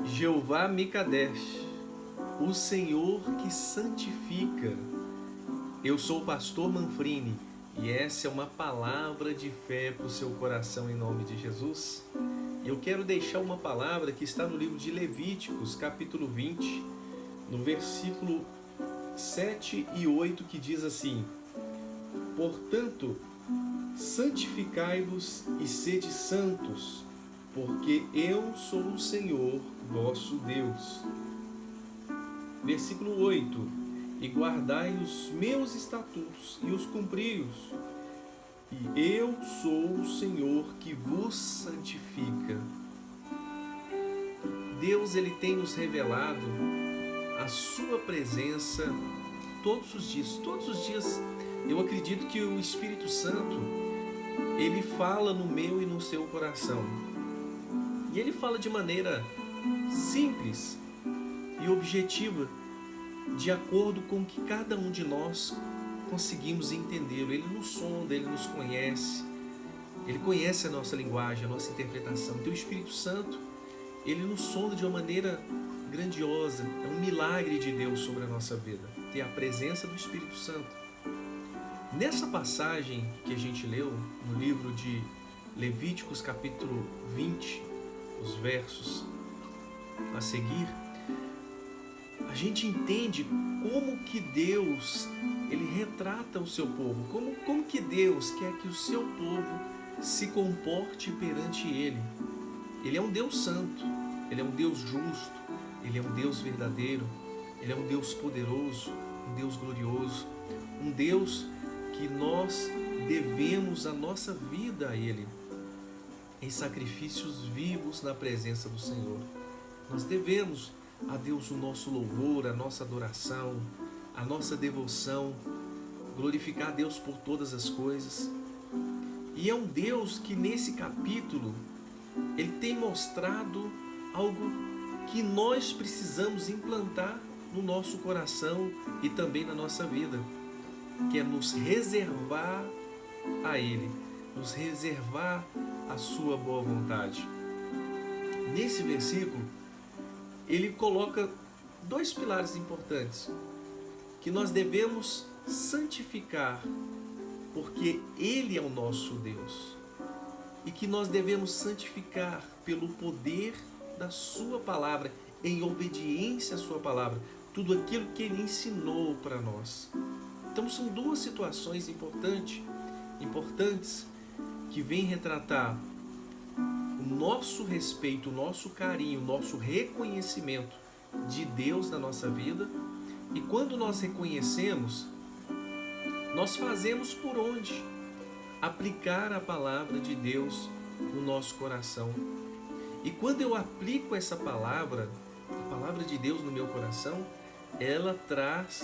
Jeová Mikadesh, o Senhor que santifica. Eu sou o pastor Manfrini e essa é uma palavra de fé para o seu coração em nome de Jesus. Eu quero deixar uma palavra que está no livro de Levíticos, capítulo 20, no versículo 7 e 8, que diz assim: Portanto, santificai-vos e sede santos, porque eu sou o Senhor vosso Deus. Versículo 8: E guardai os meus estatutos e os cumpri-os, e eu sou o Senhor que vos santifica. Deus, Ele tem nos revelado a sua presença todos os dias. Todos os dias eu acredito que o Espírito Santo, Ele fala no meu e no seu coração. E Ele fala de maneira simples e objetiva, de acordo com o que cada um de nós conseguimos entendê-lo. Ele nos sonda, Ele nos conhece, Ele conhece a nossa linguagem, a nossa interpretação. Então o Espírito Santo, Ele nos sonda de uma maneira grandiosa. É um milagre de Deus sobre a nossa vida, ter a presença do Espírito Santo. Nessa passagem que a gente leu no livro de Levíticos capítulo 20, os versos a seguir, a gente entende como que Deus, Ele retrata o seu povo, como que Deus quer que o seu povo se comporte perante Ele. Ele é um Deus santo, Ele é um Deus justo, Ele é um Deus verdadeiro, Ele é um Deus poderoso, um Deus glorioso, um Deus que nós devemos a nossa vida a Ele, em sacrifícios vivos na presença do Senhor. Nós devemos a Deus o nosso louvor, a nossa adoração, a nossa devoção, glorificar a Deus por todas as coisas. E é um Deus que nesse capítulo, Ele tem mostrado algo que nós precisamos implantar no nosso coração e também na nossa vida, que é nos reservar a Ele, nos reservar a sua boa vontade. Nesse versículo, ele coloca dois pilares importantes, que nós devemos santificar, porque Ele é o nosso Deus, e que nós devemos santificar pelo poder da sua palavra, em obediência à sua palavra, tudo aquilo que Ele ensinou para nós. Então são duas situações importantes que vêm retratar o nosso respeito, o nosso carinho, o nosso reconhecimento de Deus na nossa vida. E quando nós reconhecemos, nós fazemos por onde? Aplicar a palavra de Deus no nosso coração. E quando eu aplico essa palavra, a palavra de Deus no meu coração, ela traz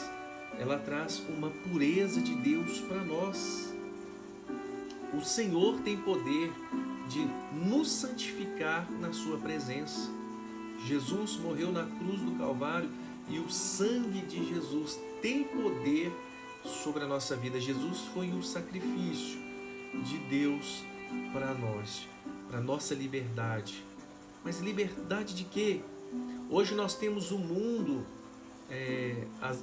uma pureza de Deus para nós. O Senhor tem poder de nos santificar na sua presença. Jesus morreu na cruz do Calvário e o sangue de Jesus tem poder sobre a nossa vida. Jesus foi um sacrifício de Deus para nós, para nossa liberdade. Mas liberdade de quê? Hoje nós temos o mundo,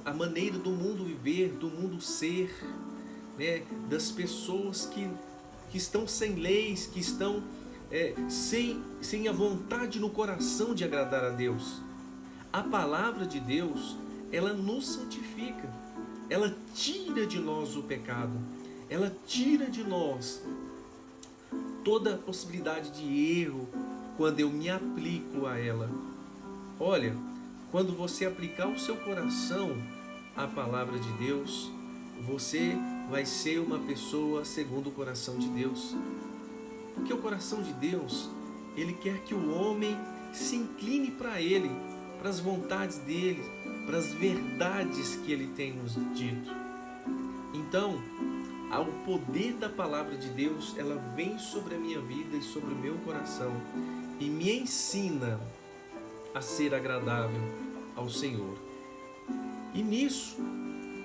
a maneira do mundo viver, do mundo ser, né? Das pessoas que estão sem leis, que estão sem a vontade no coração de agradar a Deus. A palavra de Deus, ela nos santifica, ela tira de nós o pecado, ela tira de nós toda a possibilidade de erro quando eu me aplico a ela. Olha, quando você aplicar o seu coração à palavra de Deus, você vai ser uma pessoa segundo o coração de Deus. Porque o coração de Deus, Ele quer que o homem se incline para Ele, para as vontades dEle, para as verdades que Ele tem nos dito. Então, ao poder da palavra de Deus, ela vem sobre a minha vida e sobre o meu coração e me ensina a ser agradável ao Senhor. E nisso,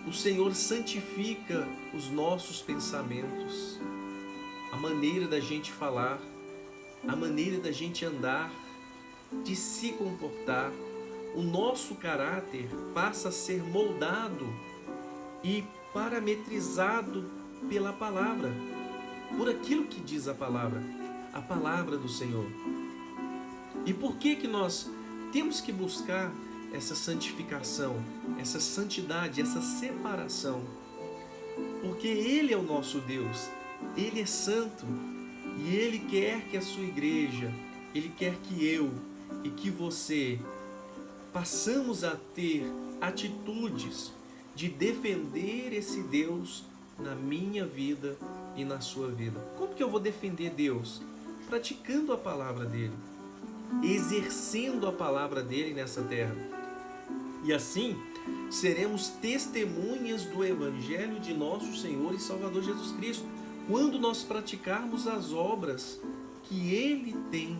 o Senhor santifica os nossos pensamentos, a maneira da gente falar, a maneira da gente andar, de se comportar, o nosso caráter passa a ser moldado e parametrizado pela palavra, por aquilo que diz a palavra do Senhor. E por que nós temos que buscar essa santificação, essa santidade, essa separação? Porque Ele é o nosso Deus, Ele é santo e Ele quer que a sua igreja, Ele quer que eu e que você passamos a ter atitudes de defender esse Deus na minha vida e na sua vida. Como que eu vou defender Deus? Praticando a palavra dele, exercendo a palavra dele nessa terra. E assim, seremos testemunhas do Evangelho de nosso Senhor e Salvador Jesus Cristo, quando nós praticarmos as obras que Ele tem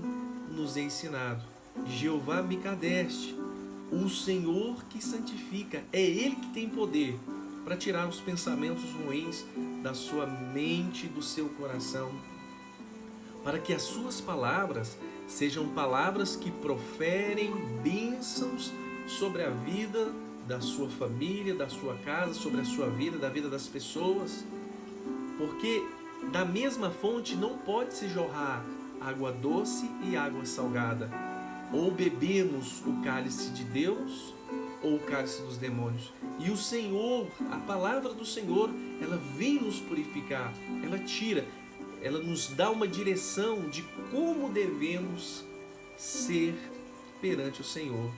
nos ensinado. Jeová Mikadesh, o Senhor que santifica, é Ele que tem poder para tirar os pensamentos ruins da sua mente e do seu coração, para que as suas palavras sejam palavras que proferem bênçãos sobre a vida da sua família, da sua casa, sobre a sua vida, da vida das pessoas. Porque da mesma fonte não pode se jorrar água doce e água salgada. Ou bebemos o cálice de Deus ou o cálice dos demônios. E o Senhor, a palavra do Senhor, ela vem nos purificar, ela tira, ela nos dá uma direção de como devemos ser perante o Senhor.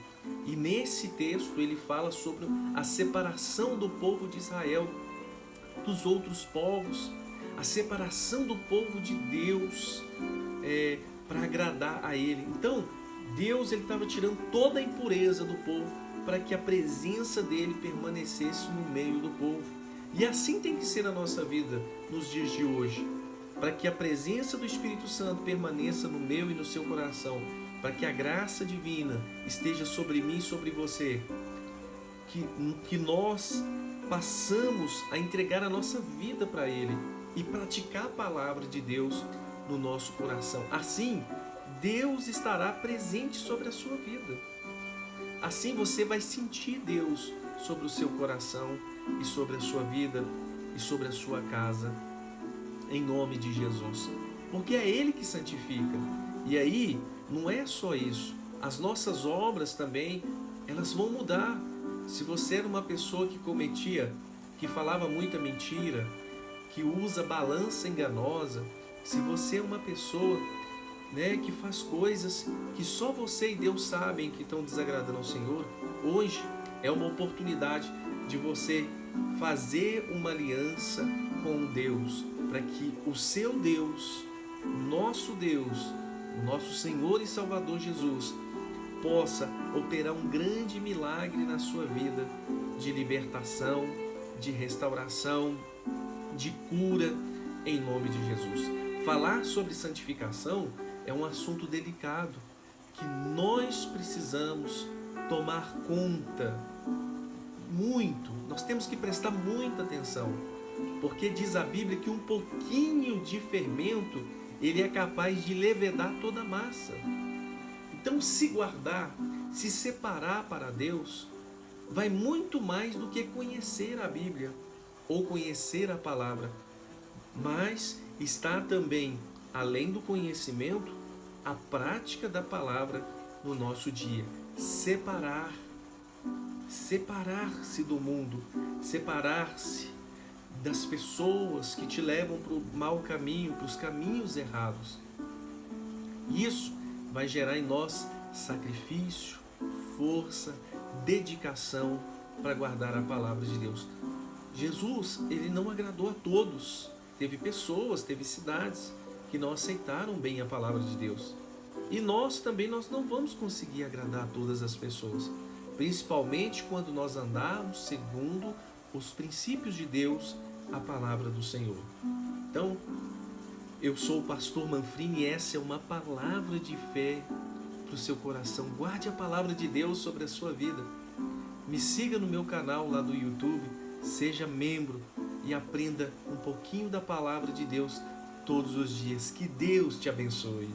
E nesse texto ele fala sobre a separação do povo de Israel dos outros povos, a separação do povo de Deus para agradar a Ele. Então, Deus estava tirando toda a impureza do povo para que a presença dele permanecesse no meio do povo. E assim tem que ser a nossa vida nos dias de hoje, para que a presença do Espírito Santo permaneça no meu e no seu coração, para que a graça divina esteja sobre mim e sobre você, que nós passamos a entregar a nossa vida para Ele e praticar a palavra de Deus no nosso coração. Assim, Deus estará presente sobre a sua vida. Assim você vai sentir Deus sobre o seu coração e sobre a sua vida e sobre a sua casa, em nome de Jesus. Porque é Ele que santifica. E aí, não é só isso. As nossas obras também, elas vão mudar. Se você era uma pessoa que falava muita mentira, que usa balança enganosa, se você é uma pessoa que faz coisas que só você e Deus sabem que estão desagradando ao Senhor, hoje é uma oportunidade de você fazer uma aliança com Deus, para que o seu Deus, o nosso Senhor e Salvador Jesus, possa operar um grande milagre na sua vida, de libertação, de restauração, de cura, em nome de Jesus. Falar sobre santificação é um assunto delicado, que nós precisamos tomar conta muito, nós temos que prestar muita atenção, porque diz a Bíblia que um pouquinho de fermento, ele é capaz de levedar toda a massa. Então, se guardar, se separar para Deus, vai muito mais do que conhecer a Bíblia ou conhecer a palavra, mas está também, além do conhecimento, a prática da palavra no nosso dia. Separar-se do mundo, separar-se das pessoas que te levam para o mau caminho, para os caminhos errados. Isso vai gerar em nós sacrifício, força, dedicação para guardar a palavra de Deus. Jesus, ele não agradou a todos. Teve pessoas, teve cidades que não aceitaram bem a palavra de Deus. E nós também nós não vamos conseguir agradar a todas as pessoas, principalmente quando nós andarmos segundo os princípios de Deus, a palavra do Senhor. Então, eu sou o pastor Manfrini e essa é uma palavra de fé para o seu coração. Guarde a palavra de Deus sobre a sua vida. Me siga no meu canal lá do YouTube, seja membro e aprenda um pouquinho da palavra de Deus todos os dias. Que Deus te abençoe.